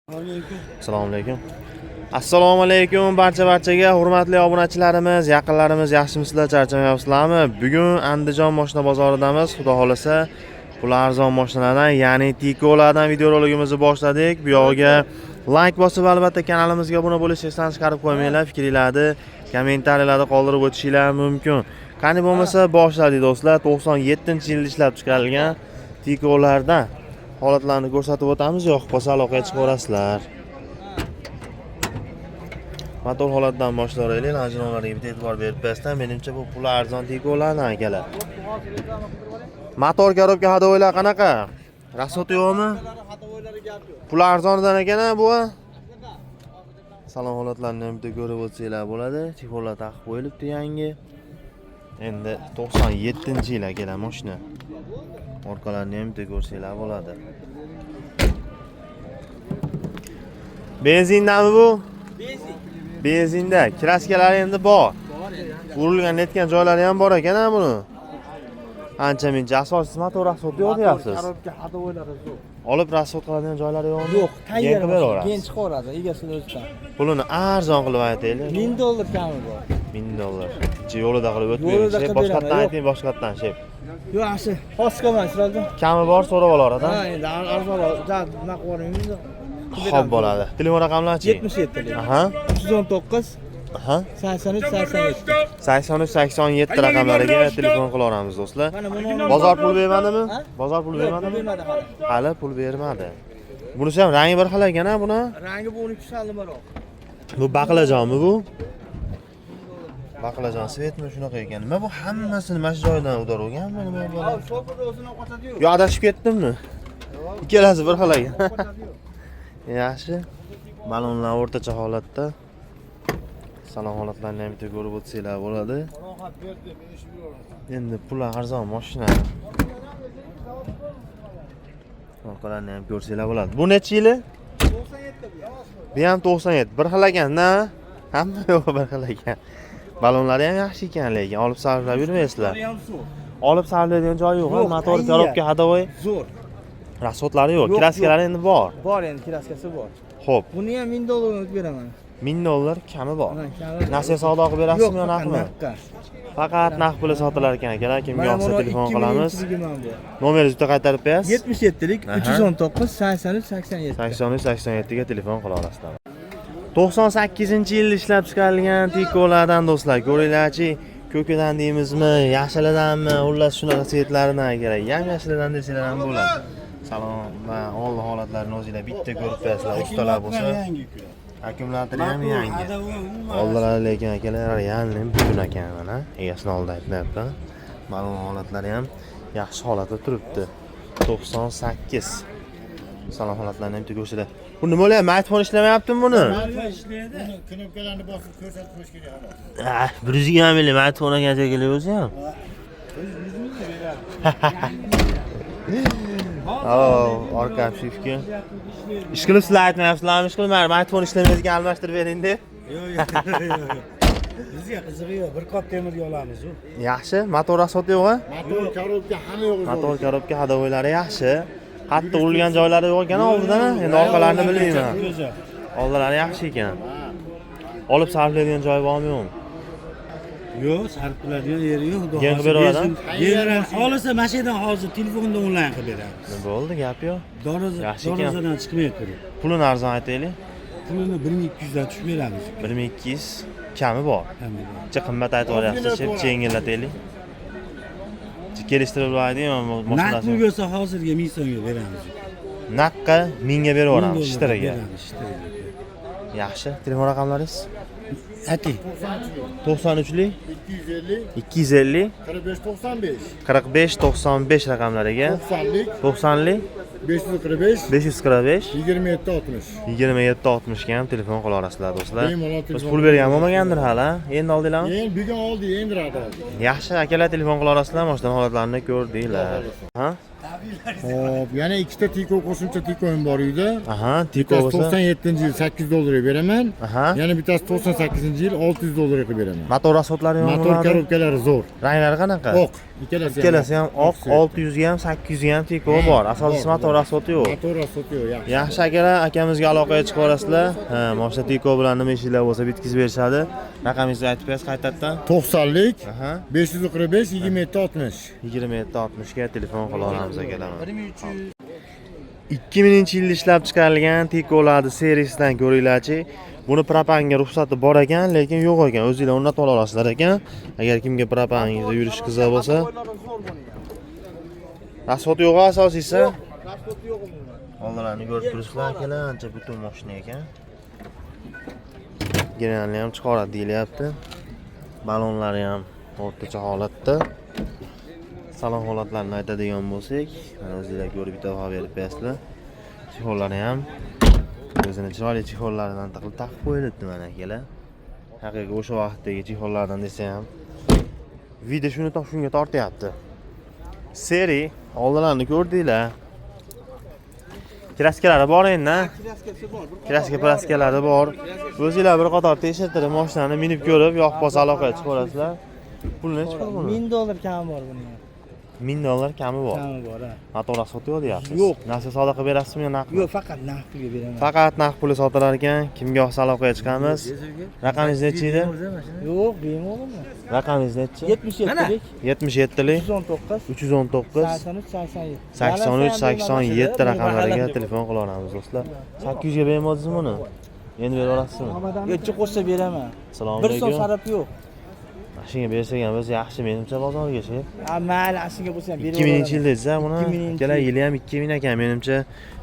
Assalomu alaykum. Assalomu alaykum barchaga, hurmatli obunachilarimiz, yaqinlarimiz, yaxshimisizlar, charchamayapsizlarmi? Bugun Andijon mashina bozoridamiz. Xudo xolasa, pul arzon mashinalardan, ya'ni Tikolardan videorolikimizni boshladik. Bu yo'g'iga like bosib, albatta kanalimizga obuna bo'lishni esdan chiqarib qo'ymanglar. Fikringizni kommentariyalarda qoldirib o'tishinglar mumkin. Qani bo'lmasa boshladik do'stlar. 97-yilda ishlab chiqarilgan Tikolardan holatlarni ko'rsatib o'tamiz. Yo'q bo'lsa aloqaga chiqaverasizlar. Motor holatidan boshlaylik. Ajinlarga bitta e'tibor berib bersam, menimcha bu pul arzon Tikolardan akalar. Motor korobka hadovoylar qanaqa? Rasot yo'qmi? Pul arzonidan ekan bu. Salon holatlarini ham bitta ko'rib o'tsanglar bo'ladi. Tikolar taqib qo'yilibdi yangi. Endi 97-yil akalar mashina. Orqalarini ham bitta ko'rsanglar bo'ladi. Benzindami bu? Benzinda. Kraskalari endi bor. Urilgan netgan joylari ham bor ekan buni. Ancha-muncha asossiz motor rasot yo'q deyapsiz. Korobka hadovoylari yo'q. Olib rasot qiladigan joylari yo'qmi? Yo'q, tayyor beraverasiz. keyin chiqaveradi egasini o'zidan. Pulini arzon qilib aytaylik. $1000 kami bor. $1000. Yo'lida qilib o'tmaylik. Boshqatdan ayting, boshqatdan shep. Yo'q, yaxshi. Xoskaman sizlardan. Kami bor, so'rab oladi. Ha, endi arzonroq, nima qilib Xo'p bo'ladi. Telefon raqamlari-chi? 77. Aha. 319 Aha. 83 87. 83-87 raqamlariga telefon qilaveramiz do'stlar. Bozor pul bermadimi? Bozor pul bermadimi? Bermadi hali. Hali pul bermadi. Bunisi ham rangi bir xil ekan, buni. Rangi bu 12 sallimaroq. Bu baqlajonmi bu? Baqlajon svetmi shunaqa ekan. Nima bu hammasini mana shu joydan udar olganmi nima bu? Ha, sho'rda o'zini qochadi yo'q. Yo, adashib ketdimmi? Ikkalasi bir xil ekan. Yaxshi. Balonlar o'rtacha holatda. Salon holatlarini ham bitta ko'rib o'tsanglar bo'ladi. Endi pul arzon mashina. Orqalarini ham ko'rsanglar bo'ladi. Bu necha yili? 97 bu. Bu ham 97. Bir xil ekan-da. Hamma yo'q bir xil ekan. Balonlari ham yaxshi ekan, lekin olib sarflab yurmaysizlar. Olib sarflaydigan joyi yo'q, motor korobka hadovoy. Zo'r. Rasotlari yo'q, kraskalari endi bor. Bor endi, kraskasi bor. Xo'p, Buni ham $1000 o'tib beraman. $1000 kami bor. Mana kami. Nasiya savdo qilib berasizmi, Yo'q, naqdmi? naqdga. Faqat naqd puli sotilar ekan akalar. Kimga yoqsa telefon qilamiz. 2003 Nomeringizni qaytarib berasiz? 77lik 319 83 87. 83-87 ga telefon qila olasizlar. 98-yilda ishlab chiqarilgan Tikolardan do'stlar, ko'ringlarchi, ko'kidan deymizmi, yashilidanmi, xullas shunaqa svetlardan kerak. Yam-yashilidan desanglar ham bo'ladi. Salon va old holatlarini o'zingizlar bitta ko'rib bersizlar, ustalar bo'lsa. Akkumulyatori ham yangi. Oldilari lekin akalar yangi butun ekan mana. Egasini oldida aytmayapman. Ma'lum holatlari ham yaxshi holatda turibdi. 98. Salon holatlarini ham ko'rsatadi. Bu nima bo'lyapti? Smartfon ishlamayaptimi buni? ishlaydi. Knopkalarni bosib ko'rsatib qo'yish kerak xolos. 120 mili smartfonga qancha kerak o'zi ham? Orqa shifki. Ish qilib sizlar aytmayapsizlarmi? Ish qilmay, smartfon ishlamaydigan almashtirib bering deb. Yo'q. Bizga qizig'i yo'q. Bir qop temirga olamiz u. Yaxshi, motor asoti yo'q-a? Motor korobka hamma yo'q. Motor korobka hadovoylari yaxshi. Qattiq urilgan joylari yo'q ekan oldidan. Endi orqalarini bilmayman. Oldilari yaxshi ekan. Olib sarflaydigan joyi bormi yo'qmi? Yo'q, sarf qiladigan yeri yo'q. Yangi beradimi? Yerlar xolisa mashinadan hozir telefondan onlayn qilib beramiz. Nima bo'ldi, gap yo'q. Yaxshi ekan. Dorozadan chiqmayapti. Pulini arzon aytaylik. Pulini 1200 dan tushib beramiz. 1200 kami bor. Hamma. Chiq qimmat aytib olyapsiz, chep yengillataylik. Kelishtirib oladimi Naqd mashinasi? pul bo'lsa hozirga 1000 so'mga beramiz. Naqqa 1000 ga berib yuboramiz ishtiriga. Beramiz, ishtiriga. Yaxshi. Telefon raqamlaringiz? Ati. 93lik 250 250 45 95 45 95 raqamlariga 90lik 90lik 545 545 27 60. 27 60 ga ham telefon qila olasizlar do'stlar. Bemalol Biz telefon pul bergan bo'lmagandir hali. Endi oldinglarmi? Bugun oldi, endi rad oldi. Yaxshi, akalar telefon qila olasizlar, mashina holatlarini ko'rdinglar. Ha? Hop, yana ikkita tiko qo'shimcha tikoim bor uyda. Aha, tiko Bittasi bo'lsa. 97-yil 800 dollarga beraman. Aha. Yana bittasi 98-yil 600 dollarga qilib beraman. Motor rasxodlari ham Motor korobkalari zo'r. Ranglari qanaqa? Oq. Ikkalasi ham oq, 600 ga ham 800 ga ham tiko bor. Asosiysi motor rasxodi yo'q. Motor rasxodi yo'q, yaxshi. Yaxshi akalar, akamizga aloqaga chiqib olasizlar. Ha, mashina tiko bilan nima ishlar bo'lsa bitkizib berishadi. Raqamingizni aytib berasiz qaytadan. 90lik Aha. 545 27 60. 2760 ga telefon qila olamiz akalar. 2000-yilda ishlab chiqarilgan Tiko'larni serisidan ko'ringlarchi. Buni propanga ruxsati bor ekan, lekin yo'q ekan. O'zingizlar o'rnatib ola olasizlar ekan. Agar kimga propangizda yurish qiziq bo'lsa, rasxod yo'q asosiysi. Rasxod yo'q umuman. Oldalarini ko'rib turibsizlar akalar, ancha butun mashina ekan. Genalni ham chiqaradi deyilyapti. Balonlari ham o'rtacha holatda. Salon holatlarini aytadigan bo'lsak, mana o'zingizlar ko'rib bitta baho berib berasizlar. Chexollari ham o'zini chiroyli chexollaridan taqib qo'yilibdi mana akalar. Haqiqiy o'sha vaqtdagi chexollardan desa ham video shunga tortyapti. Seri oldalarini ko'rdinglar. Kraskalari bor endi. Kraskalari bor. O'zingizlar bir qator tekshirtirib mashinani minib ko'rib, yoqib qolsa aloqaga chiqib olasizlar. Pul necha pul buni? $1000 kami bor buning. $1000 kami bor. Kami bor, ha. Motor rasxodi yo'q deyapsiz. Yo'q. Narsa savdo qilib berasizmi yo naqd? Yo'q, faqat naqd pulga beraman. Faqat naqd puli sotilar ekan. Kimga yoqsa aloqaga chiqamiz. Raqamingiz necha edi? Yo'q, bemalolmi? Raqamingiz necha? 77lik 77lik 319 319 83 83 87 raqamlariga telefon qila olamiz do'stlar. 800 ga bermoqsizmi buni? Endi berib olasizmi? Yo'q, qo'shsa beraman. Assalomu 1 so'm alaykum. sarf yo'q. Mashinaga bersak ham biz yaxshi menimcha bozorga shef. Ha, mayli, ashinga bo'lsa ham berib 2000 yil dedingiz buni. 2000 Akalar yili ham 2000 ekan menimcha.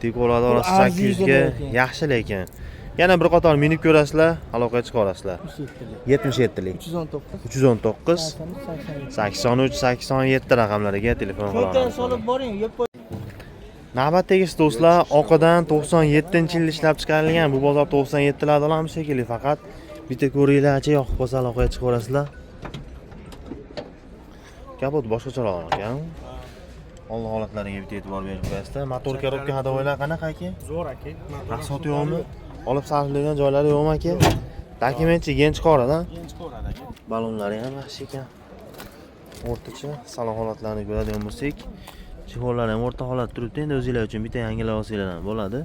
Tiko'larda orasi Bu arziydi 800 ga lekin. yaxshi lekin. Yana bir qator minib ko'rasizlar, aloqaga chiqa olasizlar. 77lik 319 319 83 87 raqamlariga telefon qila Ko'kka olamiz. solib boring, yeb qo'y. Navbatdagi do'stlar, oqidan 97-yilda ishlab chiqarilgan. Bu bozor 97larda olamiz shekilli, faqat bitta ko'ringlarchi, yoqib qolsa aloqaga chiqib olasizlar. Kapot boshqacharoq ekan. Alloh holatlariga bitta e'tibor berib qo'yasizlar. Motor korobka hadovoylar qanaqa aka? Zo'r aka. Rasxod yo'qmi? Olib sarflagan joylari yo'qmi aka? Dokumentchi gen chiqaradi. Keyin chiqaradi aka. Balonlari ham yaxshi ekan. O'rtacha salon holatlarini ko'radigan bo'lsak, chexollari ham o'rta holat turibdi. Endi o'zingizlar uchun bitta yangilab olsanglar ham bo'ladi.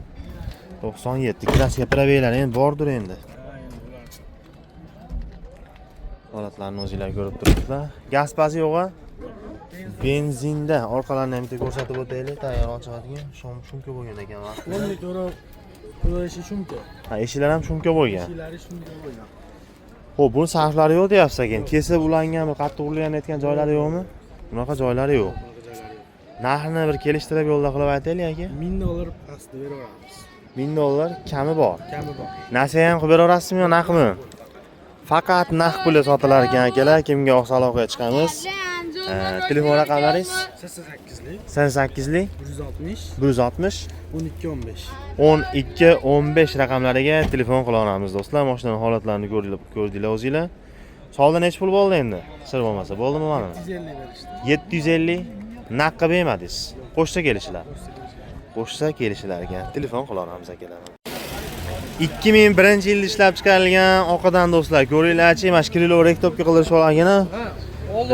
97 klassika probelari endi bordir endi. Holatlarni o'zingizlar ko'rib turibsizlar. Gaz pazi yo'q-a? Benzinda orqalarini ham bitta ko'rsatib o'taylik. Tayyor ochadigan shumka bo'lgan ekan vaqtida. 10 litr qo'yishi shumka. Ha, eshiklar ham shumka bo'lgan. Ishlari shumka bo'lgan. Xo'p, buni sarflari yo'q deyapsiz ekan. Kesib ulangan, qattiq ulanayotgan joylari yo'qmi? Bunaqa joylari yo'q. Narxini bir kelishtirib yo'lda qilib aytaylik aka. $1000 pastda beraveramiz. $1000 kami bor. Kami bor. Nasiya ham qilib beraverasizmi yo naqdmi? Faqat naqd puli sotilar ekan akalar. Kimga yoqsa aloqaga chiqamiz. Telefon raqamlaringiz 88lik 88lik 160 160 1215. 1215 raqamlariga telefon qila olamiz do'stlar. Mashinaning holatlarini ko'rdinglar o'zingizlar. Solda necha pul bo'ldi endi? Sir bo'lmasa, bo'ldimi mana? 750 berishdi. 750 naqqa bermadingiz. Qo'shsa kelishlar. Qo'shsa kelishlar ekan. Telefon qila olamiz akalar. 2001-yilda ishlab chiqarilgan oqidan do'stlar, ko'ringlarchi, mana shu kilo rektopga qildirib olgani.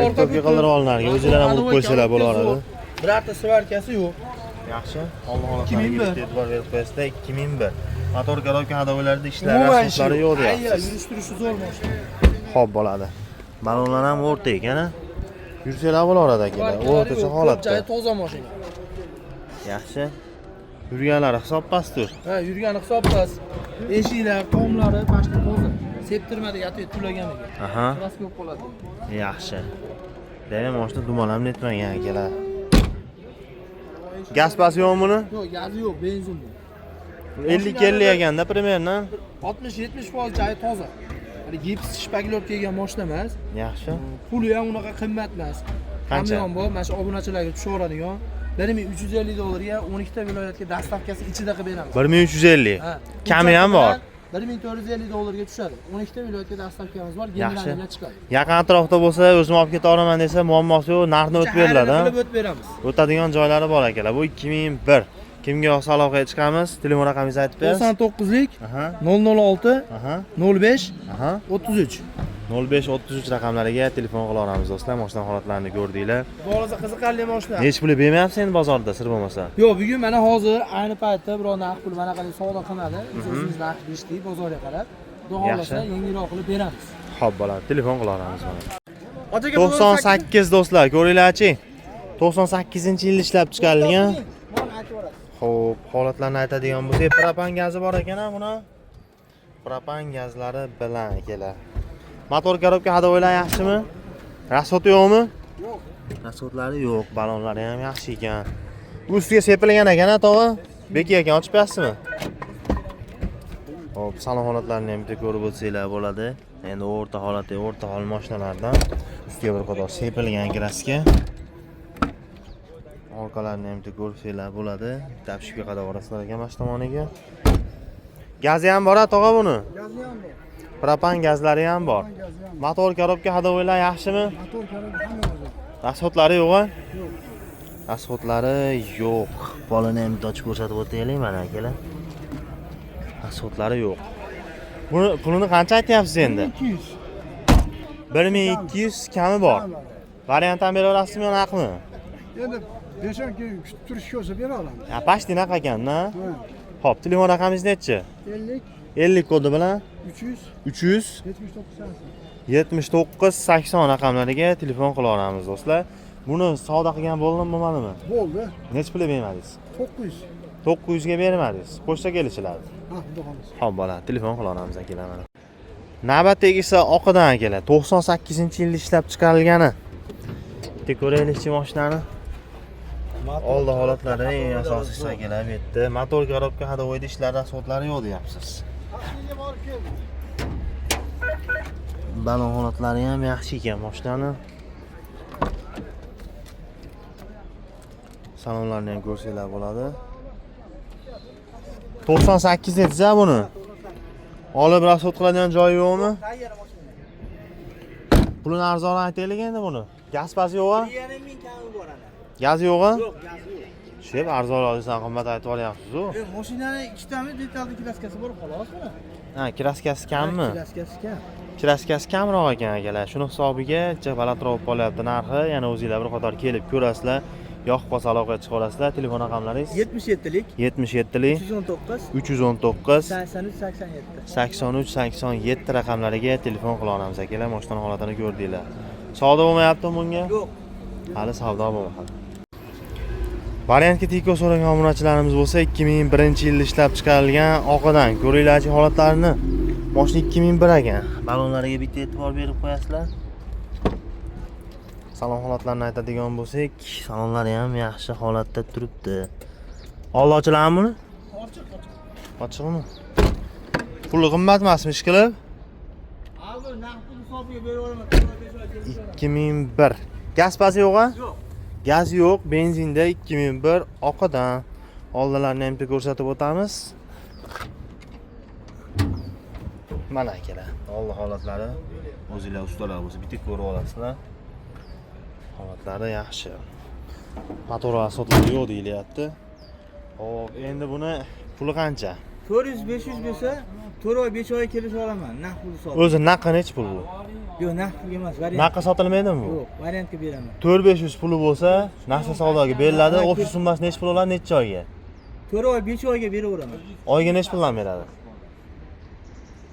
Rektopga qildirib olinarga o'zingizlar ham urib qo'ysalar bo'laveradi. Birorta svarkasi yo'q. Yaxshi. Alloh holatlarga e'tibor berib qo'yasizlar. 2001. Motor korobka hadovoylarida ishlari asoslari yo'q deyapsiz. Yurish-turishi zo'r mashina. Xo'p bo'ladi. Balonlar ham o'rta ekan, a? Yursanglar bo'laveradi akalar. O'rtacha holatda. Toza mashina. Yaxshi. Yurganlari hisob pastdir. Ha, yurgani hisob pas. Eshiklar, tomlari pastda toza. Septirmadi, yatib tulaganiga. Aha. Biroz ko'p qoladi. Yaxshi. Demak, mashina dumal ham netmagan akalar. Gaz pasi yo'qmi buni? Yo'q, gazi yo'q, benzin bu. 50 ekanda примерно. 60-70% joyi toza. Hali gips shpaglyor kelgan mashina emas. Yaxshi. Puli ham unaqa qimmat emas. Qancha? Kamyon bor, mana shu obunachilarga tushaveradigan. $1350 ga 12 ta viloyatga dastavkasi ichida qilib beramiz. 1350. Ha. Kami ham bor. $1450 ga tushadi. 12 ta viloyatga dastavkamiz bor, Yaxshi. generallar chiqadi. Yaqin atrofda bo'lsa, o'zim olib keta olaman desa, muammosi yo'q, narxni o'tib beriladi. Qilib o'tib beramiz. O'tadigan joylari bor akalar. Bu 2001. Kimga yoqsa aloqaga chiqamiz? Telefon raqamingizni aytib berasiz? 99lik Aha. 006 Aha. 05 Aha. 33. 0533 raqamlariga telefon qila olamiz do'stlar. Mashina holatlarini ko'rdinglar. Bo'lsa qiziqarli mashina. Nech puli bermayapsiz endi bozorda sir bo'lmasa? Yo'q, bugun mana hozir ayni paytda biror narx pul mana qanday savdo qiladi. O'zingiz narx berishdik bozorga qarab. Xudo xolasa yengilroq qilib beramiz. Xo'p, bo'ladi. Telefon qila olamiz mana. Otaga 98 do'stlar, ko'ringlarchi. 98-yil ishlab chiqarilgan. Xo'p, holatlarni aytadigan bo'lsak, propan gazi bor ekan-a buni. Propan gazlari bilan akalar. Motor korobka hadovoylar yaxshimi? Rasxot yo'qmi? Yo'q. Rasxotlari yo'q, balonlari ham yaxshi ekan. Ustiga sepilgan ekan-a, tog'a? Beki ekan, ochib berasizmi? Xo'p, salon holatlarini ham bitta ko'rib o'tsanglar bo'ladi. Endi o'rta holatda, o'rta hol mashinalardan ustiga bir qator sepilgan kraska. Orqalarini ham bitta ko'rsanglar bo'ladi. Tapshibga qadab orasizlar ekan mashina tomoniga. Gazi ham bor-a, tog'a buni? Gazi ham bor. Propan gazlari ham bor. Motor korobka hadovoylar yaxshimi? Motor korobka hamma bor. Rasxotlari yo'q-a? Yo'q. Rasxotlari yo'q. Bolani ham ochib ko'rsatib o'taylik mana akalar. Rasxotlari yo'q. Buni pulini qancha aytyapsiz endi? 200. 1200 kami bor. Variant ham beraverasizmi yo naqmi? Endi desam ki turish ko'rsa bera olamiz. Ya pashti naqa ekan-da. Xo'p, telefon raqamingiz nechi? 50 50 kodi bilan 300 300 79 7980 raqamlariga telefon qila olamiz do'stlar. Buni savdo qilgan bo'ldimi, bo'lmadimi? bo'ldi. Nech pul bermadingiz? 900. 900 ga bermadingiz. Qo'shsa kelishiladi. Ha, xudo xolasa. Xo'p, bo'ladi. Telefon qila olamiz akalar mana. Navbatdagisi oqidan akalar. 98-yil ishlab chiqarilgani. Bitta ko'raylikchi mashinani. Oldi holatlari eng asosiysi akalar bu yerda. Motor korobka hadovoyda ishlarda so'tlari yo'q deyapsiz. Balon holatlari ham yaxshi ekan mashinani. Salonlarni ham ko'rsanglar bo'ladi. 98 dediz-a buni. Olib rasxot qiladigan joyi yo'qmi? Pulini arzon aytaylik endi buni. Gaz pasi yo'q-a? 1,5 kami bor ana. Gaz yo'q-a? Yo'q, gaz yo'q. Shep arzon olsan qimmat aytib olyapsiz-ku. Mashinani ikkitami detalli klaskasi bor xolos buni. Ha, kraskasi kammi? Klaskasi kam. Kraskasi kamroq ekan akalar. Shuni hisobiga balandroq bo'lib qolyapti narxi. Yana o'zingizlar bir qator kelib ko'rasizlar. Yoqib qolsa aloqaga chiqa olasizlar. Telefon raqamlaringiz 77lik 77lik 319 319 83 87. 83 87 raqamlariga telefon qila olamiz akalar. Mashina holatini ko'rdinglar. Savdo bo'lmayaptimi bunga? Yo'q. Hali savdo bo'lmadi. Variantga tiko so'ragan obunachilarimiz bo'lsa 2001-yilda ishlab chiqarilgan oqidan ko'ringlarchi holatlarini. Mashina 2001 ekan. Balonlariga bitta e'tibor berib qo'yasizlar. Salon holatlarini aytadigan bo'lsak, salonlari ham yaxshi holatda turibdi. Oldi ochiladimi buni? Ochiqmi? Puli qimmat emasmi ish qilib? Albo narx pul hisobiga beraveraman. 2001. Gaz pasi yo'q-a? Yo'q. Gaz yo'q, benzinda 2001 oqidan. Oldilarini ham ko'rsatib o'tamiz. Mana akalar, oldi holatlari o'zingizlar ustalar bo'lsa bitta ko'rib olasizlar. Holatlari yaxshi. Motor asboblari yo'q deyilyapti. Xo'p, endi buni puli qancha? 400-500 bo'lsa 4 oy 5 oy kelisha olaman. Narx pul hisobiga. O'zi naqa nech pul bu? Yo'q, narx pul emas, variant. Naqa sotilmaydimi bu? Yo'q, variantga beraman. 4-500 puli bo'lsa, narsa savdoga beriladi. Ofis summasi nech pul bo'ladi, necha oyga? 4 oy 5 oyga beraveraman. Oyga nech puldan beradi?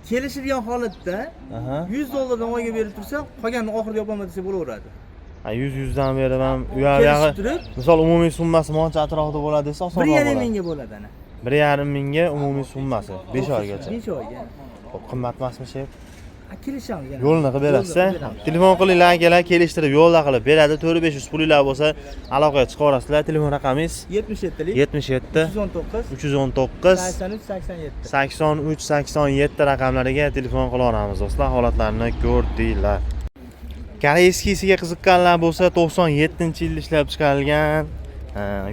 Kelishilgan holatda Aha. $100 oyga berib tursa, qolganini oxirida yopaman desa bo'laveradi. Ha, 100 dan berib ham u Kelishib turib, misol umumiy summasi moncha atrofida bo'ladi desa osonroq 1,5 bo'ladi. mingga bo'ladi ana. 1,5 mingga umumiy summasi 5 oygacha. 5 oyga. Xo'p, qimmat emasmi shef? Kelishamiz yana. Yo'lni qilib berasiz. Yo'lni qilib beramiz. Telefon qilinglar akalar, kelishtirib yo'lda qilib beradi. 4-500 pulinglar bo'lsa, aloqaga chiqa olasizlar. Telefon raqamingiz 77lik 77 319 319 83 87. 83 87 raqamlariga telefon qila olamiz do'stlar. Holatlarini ko'rdinglar. Koreyskisiga qiziqqanlar bo'lsa, 97-yilda ishlab chiqarilgan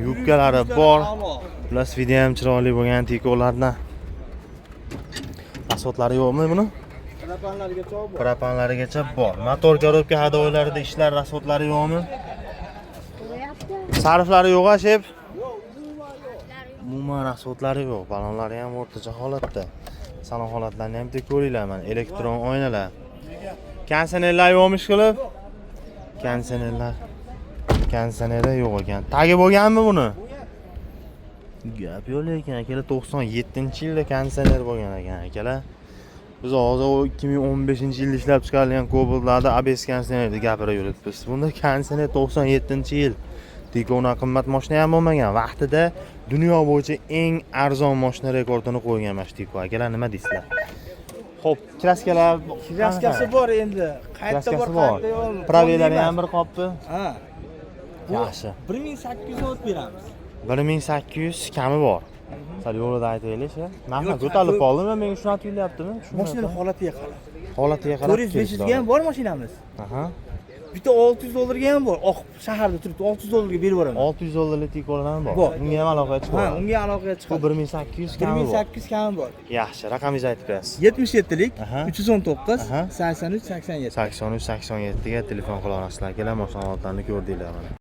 yubkalari bor. Plus video ham chiroyli bo'lgan tikolardan. Rasotlari yo'qmi buni? Propanlargacha bor. Propanlarigacha bor. Motor korobka hadovalarida ishlar, rasotlari yo'qmi? Sarflari yo'q-a, shep? Umuman rasotlari yo'q. Balonlari ham o'rtacha holatda. Salon holatlarini ham bitta ko'ringlar mana. Elektron oynalar. Kondisionerlar yo'qmi ishqilib? Konditsionerlar yo'q ekan. Tagi bo'lganmi buni? Gap yo'q lekin akalar 97-yilda konditsioner bo'lgan ekan akalar. Biz hozir 2015-yilda ishlab chiqarilgan Cobalt'larda ABS konditsionerni gapirib yuribmiz. Bunda konditsioner 97-yil. Tikona qimmat mashina ham bo'lmagan. Vaqtida dunyo bo'yicha eng arzon mashina rekordini qo'ygan mana shu Tiko. Akalar nima deysizlar? Xo'p, kraskalar, Kraskasi bor endi. Qayerda bor, qayerda yo'q. Probelari ham bir qopmi? Ha. Yaxshi. 1800 ot beramiz. 1800 kami bor. Sal yo'lida aytaylik-chi. Mana ko'tarilib qoldimi? Menga shuni tuyulyaptimi? Mashinaning holatiga qarab. Holatiga qarab. 400-500 ga ham bor mashinamiz. Aha. Bitta 600 dollarga ham bor. Oq shaharda turibdi, 600 dollarga berib yuboraman. 600 dollarlik Tikolar ham bor. Bor. Unga ham aloqa chiqadi. Ha, unga aloqaga Bu chiqadi. 1800 kami bor. 1800 kami bor. Yaxshi, raqamingizni aytib berasiz. 77lik Aha. 319 Aha. 83 87. 83 87 ga telefon qila olasizlar. Kelar mashina holatlarini ko'rdinglar mana.